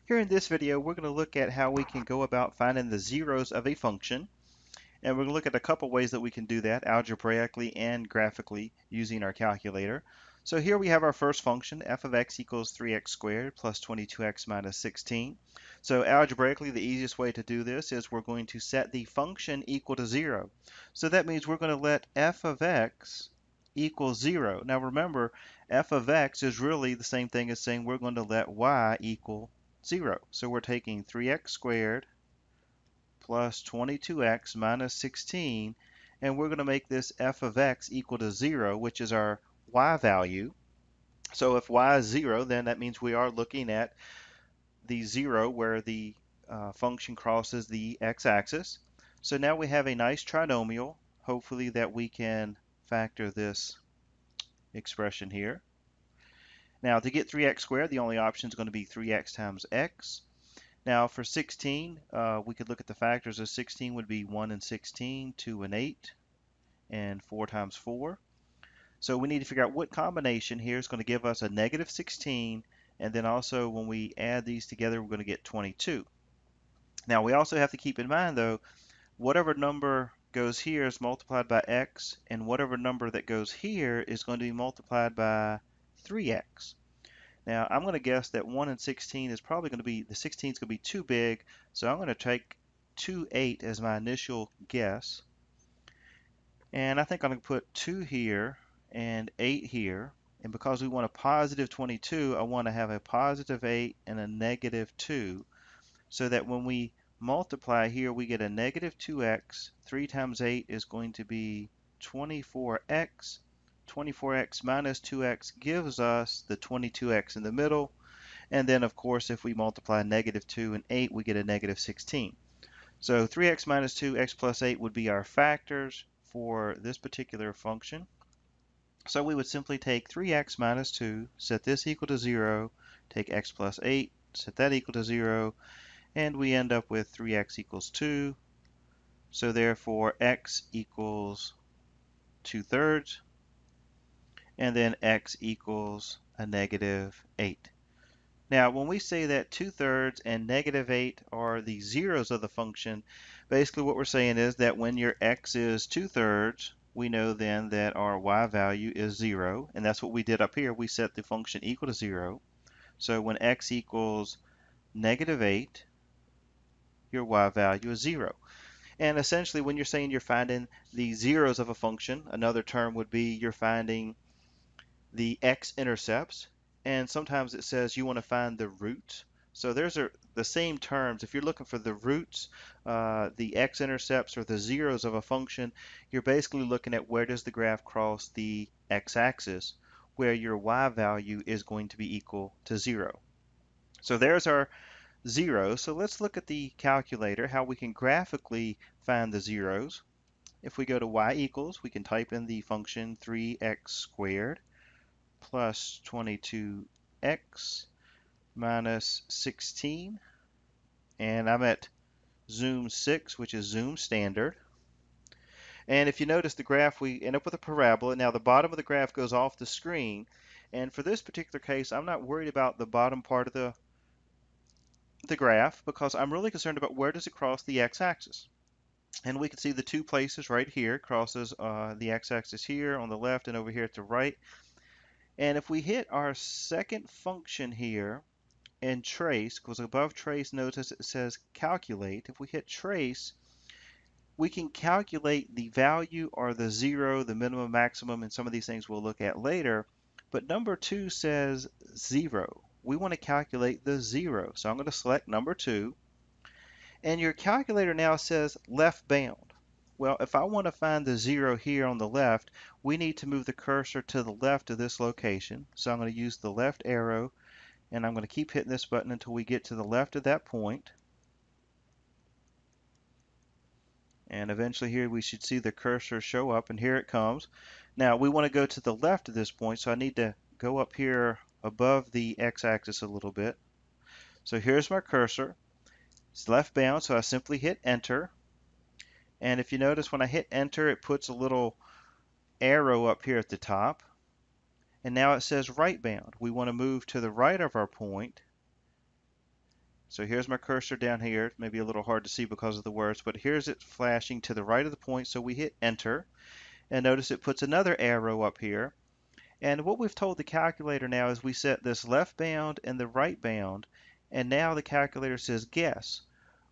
Here in this video, we're going to look at how we can go about finding the zeros of a function. And we're going to look at a couple ways that we can do that, algebraically and graphically, using our calculator. So here we have our first function, f of x equals 3x squared plus 22x minus 16. So algebraically, the easiest way to do this is we're going to set the function equal to 0. So that means we're going to let f of x equal 0. Now remember, f of x is really the same thing as saying we're going to let y equal 0. So we're taking 3x squared plus 22x minus 16, and we're going to make this f of x equal to 0, which is our y value. So if y is 0, then that means we are looking at the 0 where the function crosses the x-axis. So now we have a nice trinomial, hopefully that we can factor this expression here. Now to get 3x squared, the only option is going to be 3x times x. Now for 16, we could look at the factors of 16 would be 1 and 16, 2 and 8, and 4 times 4. So we need to figure out what combination here is going to give us a negative 16, and then also when we add these together, we're going to get 22. Now we also have to keep in mind though, whatever number goes here is multiplied by x, and whatever number that goes here is going to be multiplied by 3x. Now I'm going to guess that 1 and 16 is probably going to be, the 16 is going to be too big, so I'm going to take 2, 8 as my initial guess. And I think I'm going to put 2 here and 8 here. And because we want a positive 22, I want to have a positive 8 and a negative 2, so that when we multiply here, we get a negative 2x. 3 times 8 is going to be 24x. 24x minus 2x gives us the 22x in the middle. And then, of course, if we multiply negative 2 and 8, we get a negative 16. So 3x minus 2, x plus 8 would be our factors for this particular function. So we would simply take 3x minus 2, set this equal to 0, take x plus 8, set that equal to 0, and we end up with 3x equals 2. So therefore, x equals 2/3. And then x equals a negative 8. Now, when we say that 2/3 and negative 8 are the zeros of the function, basically what we're saying is that when your x is 2/3, we know then that our y value is 0, and that's what we did up here. We set the function equal to 0. So when x equals negative 8, your y value is 0. And essentially, when you're saying you're finding the zeros of a function, another term would be you're finding the x-intercepts, and sometimes it says you want to find the roots. So there's the same terms. If you're looking for the roots, the x-intercepts or the zeros of a function, you're basically looking at where does the graph cross the x-axis, where your y value is going to be equal to 0. So there's our zeros. So let's look at the calculator, how we can graphically find the zeros. If we go to y equals, we can type in the function 3x squared plus 22x minus 16, and I'm at zoom 6, which is zoom standard. And if you notice the graph, we end up with a parabola. Now the bottom of the graph goes off the screen, and for this particular case, I'm not worried about the bottom part of the graph because I'm really concerned about where does it cross the x-axis. And we can see the two places right here. It crosses the x-axis here on the left and over here at the right. And if we hit our second function here and trace, because above trace, notice it says calculate. If we hit trace, we can calculate the value or the 0, the minimum, maximum, and some of these things we'll look at later. But number 2 says 0. We want to calculate the 0. So I'm going to select number 2. And your calculator now says left bound. Well, if I want to find the 0 here on the left, we need to move the cursor to the left of this location. So I'm going to use the left arrow, and I'm going to keep hitting this button until we get to the left of that point. And eventually here we should see the cursor show up, and here it comes. Now we want to go to the left of this point, so I need to go up here above the x-axis a little bit. So here's my cursor. It's left bound, so I simply hit enter. And if you notice when I hit enter, it puts a little arrow up here at the top. And now it says right bound. We want to move to the right of our point. So here's my cursor down here. Maybe a little hard to see because of the words, but here's it flashing to the right of the point, so we hit enter. And notice it puts another arrow up here. And what we've told the calculator now is we set this left bound and the right bound, and now the calculator says guess.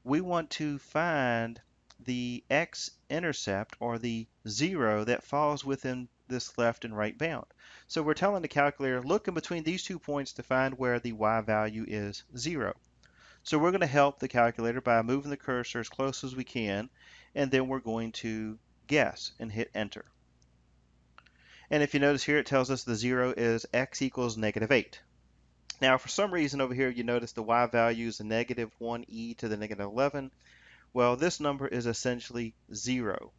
We want to find the x-intercept, or the zero that falls within this left and right bound. So we're telling the calculator, look in between these 2 points to find where the y value is 0. So we're going to help the calculator by moving the cursor as close as we can, and then we're going to guess and hit enter. And if you notice here, it tells us the 0 is x equals -8. Now, for some reason over here, you notice the y value is a -1e to the -11. Well, this number is essentially 0.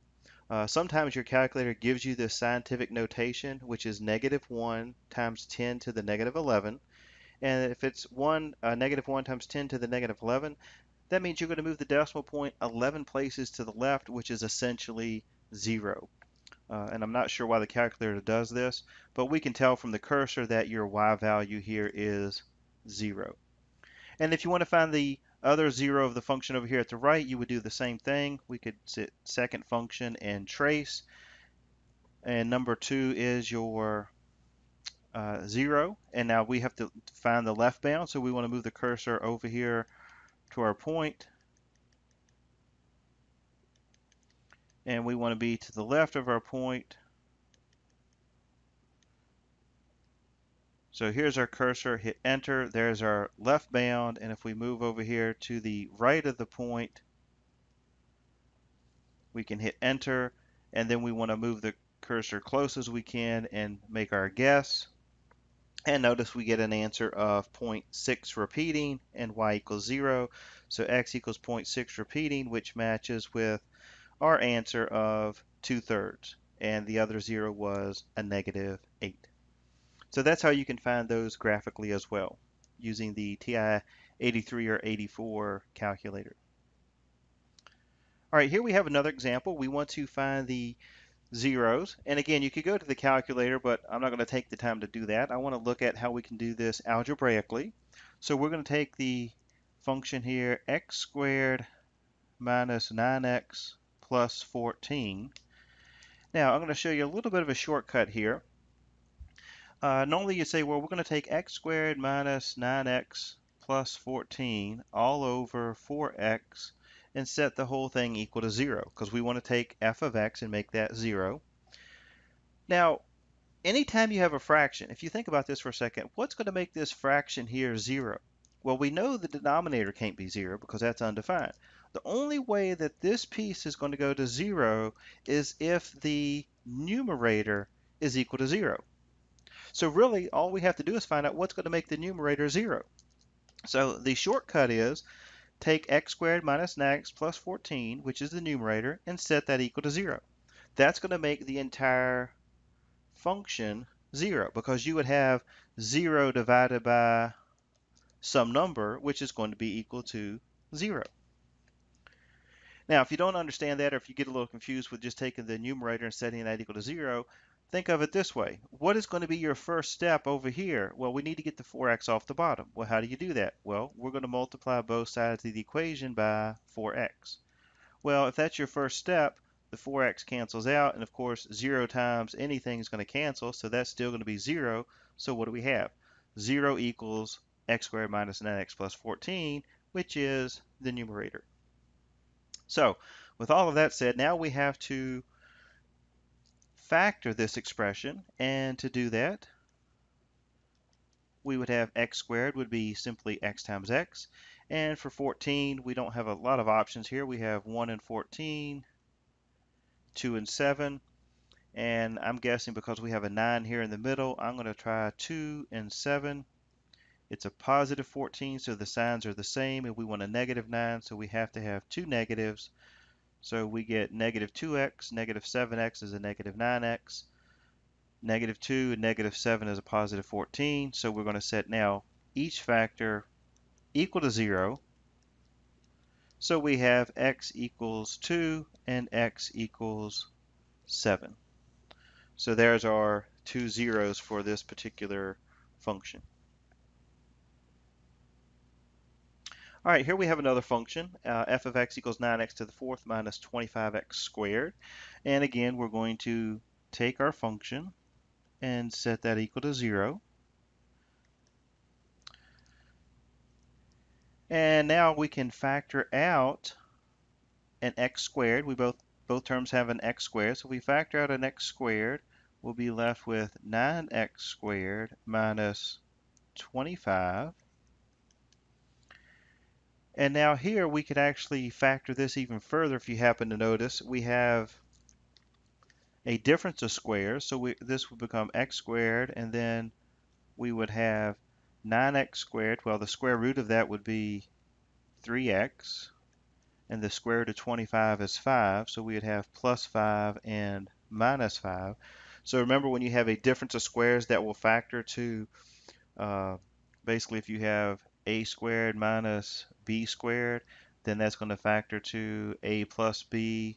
Sometimes your calculator gives you this scientific notation, which is -1 times 10 to the -11. And if it's -1 times 10 to the -11, that means you're going to move the decimal point 11 places to the left, which is essentially 0. And I'm not sure why the calculator does this, but we can tell from the cursor that your y value here is 0. And if you want to find the other 0 of the function over here at the right, you would do the same thing. We could set second function and trace, and number 2 is your 0, and now we have to find the left bound, so we want to move the cursor over here to our point, and we want to be to the left of our point. So here's our cursor, hit enter, there's our left bound, and if we move over here to the right of the point, we can hit enter, and then we want to move the cursor close as we can and make our guess. And notice we get an answer of 0.6 repeating and y equals 0. So x equals 0.6 repeating, which matches with our answer of 2/3. And the other 0 was a -8. So that's how you can find those graphically as well, using the TI-83 or 84 calculator. All right, here we have another example. We want to find the zeros, and again, you could go to the calculator, but I'm not going to take the time to do that. I want to look at how we can do this algebraically. So we're going to take the function here, x squared minus 9x plus 14. Now I'm going to show you a little bit of a shortcut here. Normally you say, well, we're going to take x squared minus 9x plus 14 all over 4x and set the whole thing equal to 0, because we want to take f of x and make that 0. Now, anytime you have a fraction, if you think about this for a second, what's going to make this fraction here 0? Well, we know the denominator can't be 0 because that's undefined. The only way that this piece is going to go to 0 is if the numerator is equal to 0. So really, all we have to do is find out what's going to make the numerator 0. So the shortcut is take x squared minus 9x plus 14, which is the numerator, and set that equal to 0. That's going to make the entire function 0, because you would have 0 divided by some number, which is going to be equal to 0. Now, if you don't understand that, or if you get a little confused with just taking the numerator and setting that equal to 0, think of it this way. What is going to be your first step over here? Well, we need to get the 4x off the bottom. Well, how do you do that? Well, we're going to multiply both sides of the equation by 4x. Well, if that's your first step, the 4x cancels out, and of course 0 times anything is going to cancel, so that's still going to be 0. So what do we have? 0 equals x squared minus 9x plus 14, which is the numerator. So with all of that said, now we have to factor this expression, and to do that we would have x squared would be simply x times x, and for 14 we don't have a lot of options here. We have 1 and 14, 2 and 7, and I'm guessing because we have a 9 here in the middle, I'm going to try 2 and 7. It's a positive 14, so the signs are the same, and we want a -9, so we have to have two negatives. So we get -2x, -7x is a -9x, -2 and -7 is a positive 14. So we're going to set now each factor equal to 0. So we have x equals 2 and x equals 7. So there's our two zeros for this particular function. All right, here we have another function, f of x equals 9x to the fourth minus 25x squared. And again, we're going to take our function and set that equal to 0. And now we can factor out an x squared. Both terms have an x squared, so if we factor out an x squared, we'll be left with 9x squared minus 25. And now here we could actually factor this even further. If you happen to notice, we have a difference of squares, so this would become x squared, and then we would have 9x squared. Well, the square root of that would be 3x, and the square root of 25 is 5, so we would have plus 5 and minus 5. So remember, when you have a difference of squares, that will factor to basically if you have a squared minus b squared, then that's going to factor to a plus b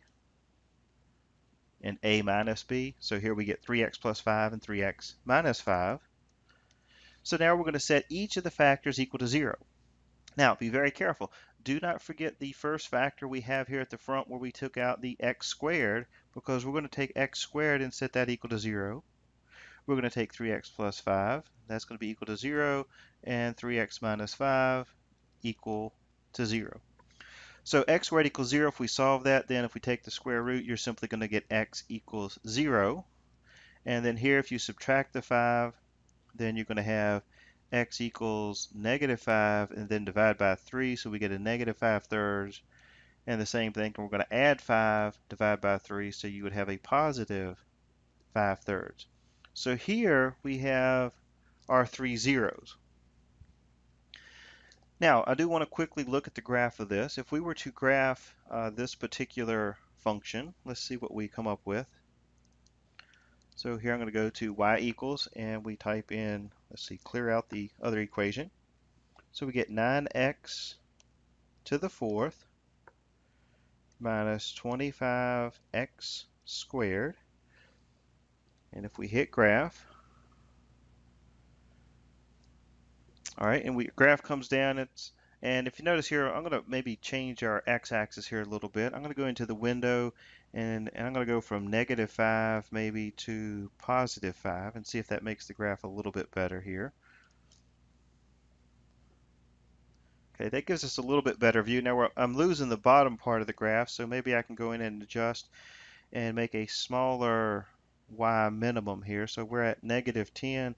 and a minus b. So here we get 3x plus 5 and 3x minus 5. So now we're going to set each of the factors equal to 0. Now, be very careful. Do not forget the first factor we have here at the front where we took out the x squared, because we're going to take x squared and set that equal to 0. We're going to take 3x plus 5. That's going to be equal to 0, and 3x minus 5 equal to 0. So x squared equals 0. If we solve that, then if we take the square root, you're simply going to get x equals 0. And then here, if you subtract the 5, then you're going to have x equals negative 5 and then divide by 3, so we get a negative 5/3. And the same thing, we're going to add 5, divide by 3, so you would have a positive 5/3. So here we have our 3 zeros. Now, I do want to quickly look at the graph of this. If we were to graph this particular function, let's see what we come up with. So here I'm going to go to y equals, and we type in, let's see, clear out the other equation. So we get 9x to the fourth minus 25x squared. And if we hit graph, all right, and graph comes down, and if you notice here, I'm going to maybe change our x-axis here a little bit. I'm going to go into the window, and I'm going to go from -5 maybe to +5 and see if that makes the graph a little bit better here. Okay, that gives us a little bit better view. Now I'm losing the bottom part of the graph, so maybe I can go in and adjust and make a smaller y minimum here. So we're at -10,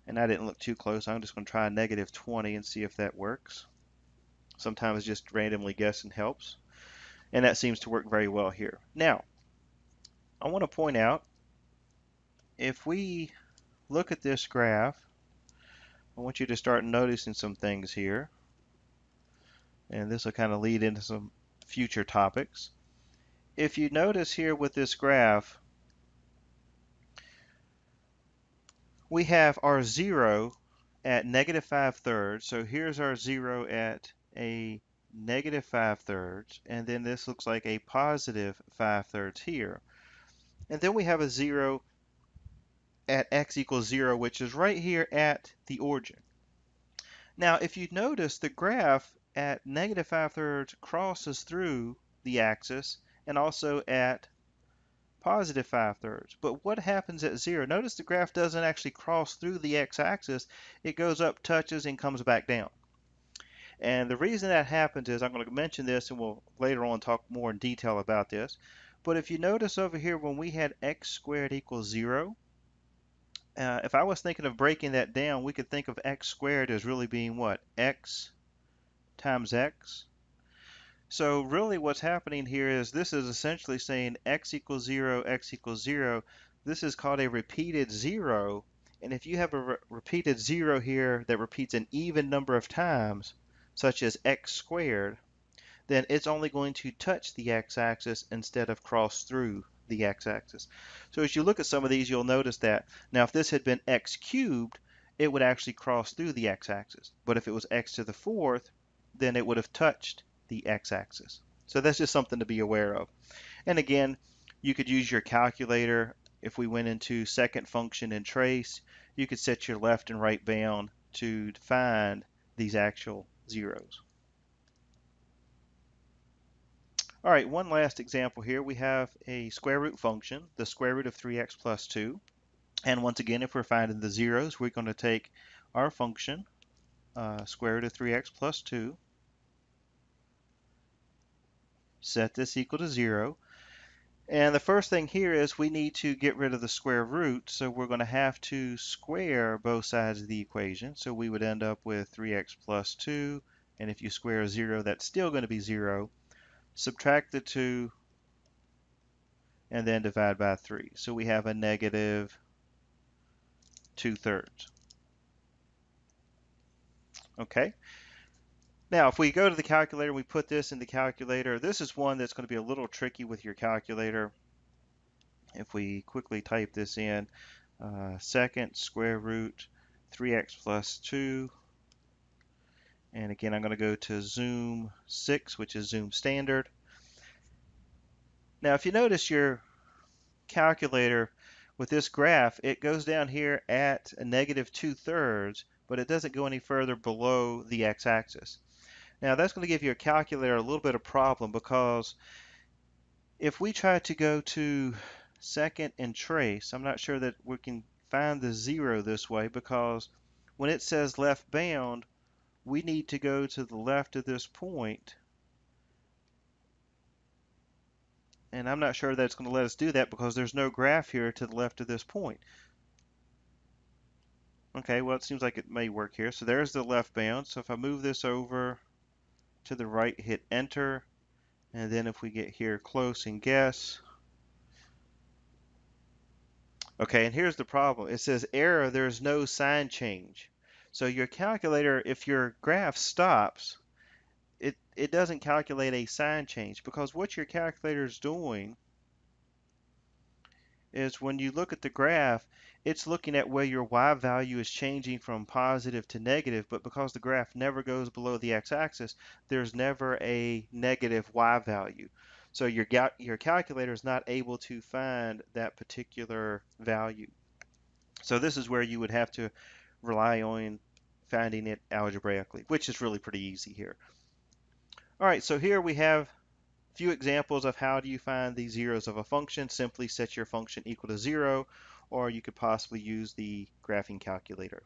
and I didn't look too close. I'm just going to try -20 and see if that works. Sometimes just randomly guessing helps, and that seems to work very well here. Now, I want to point out, if we look at this graph, I want you to start noticing some things here, and this will kind of lead into some future topics. If you notice here with this graph, we have our 0 at -5/3. So here's our 0 at a -5/3, and then this looks like a +5/3 here. And then we have a 0 at x equals 0, which is right here at the origin. Now, if you notice, the graph at -5/3 crosses through the axis, and also at +5/3. But what happens at 0? Notice the graph doesn't actually cross through the x-axis. It goes up, touches, and comes back down. And the reason that happens is, I'm going to mention this, and we'll later on talk more in detail about this. But if you notice over here, when we had x squared equals 0, if I was thinking of breaking that down, we could think of x squared as really being what? X times x. So really what's happening here is, this is essentially saying x equals 0, x equals 0. This is called a repeated 0. And if you have a repeated 0 here that repeats an even number of times, such as x squared, then it's only going to touch the x-axis instead of cross through the x-axis. So as you look at some of these, you'll notice that. Now, if this had been x cubed, it would actually cross through the x-axis. But if it was x to the fourth, then it would have touched the x-axis. So that's just something to be aware of. And again, you could use your calculator. If we went into second function and trace, you could set your left and right bound to find these actual zeros. All right, one last example here. We have a square root function, the square root of 3x plus 2. And once again, if we're finding the zeros, we're going to take our function, square root of 3x plus 2, set this equal to 0. And the first thing here is we need to get rid of the square root, so we're going to have to square both sides of the equation. So we would end up with 3x plus 2, and if you square 0, that's still going to be 0. Subtract the 2, and then divide by 3. So we have a negative 2/3. Okay. Now, if we go to the calculator and we put this in the calculator, this is one that's going to be a little tricky with your calculator. If we quickly type this in, second square root 3x plus 2, and again I'm going to go to zoom 6, which is zoom standard. Now if you notice your calculator with this graph, it goes down here at a negative 2/3, but it doesn't go any further below the x-axis. Now that's going to give your calculator a little bit of problem, because if we try to go to second and trace, I'm not sure that we can find the 0 this way, because when it says left bound, we need to go to the left of this point, and I'm not sure that it's going to let us do that because there's no graph here to the left of this point. Okay, well it seems like it may work here. So there's the left bound. So if I move this over to the right, hit enter, and then if we get here close and guess. Okay, and here's the problem. It says error, there's no sign change. So your calculator, if your graph stops, it doesn't calculate a sign change, because what your calculator is doing is when you look at the graph, it's looking at where your y value is changing from positive to negative, but because the graph never goes below the x-axis, there's never a negative y value. So your calculator is not able to find that particular value. So this is where you would have to rely on finding it algebraically, which is really pretty easy here. All right, so here we have a few examples of how do you find the zeros of a function. Simply set your function equal to 0, or you could possibly use the graphing calculator.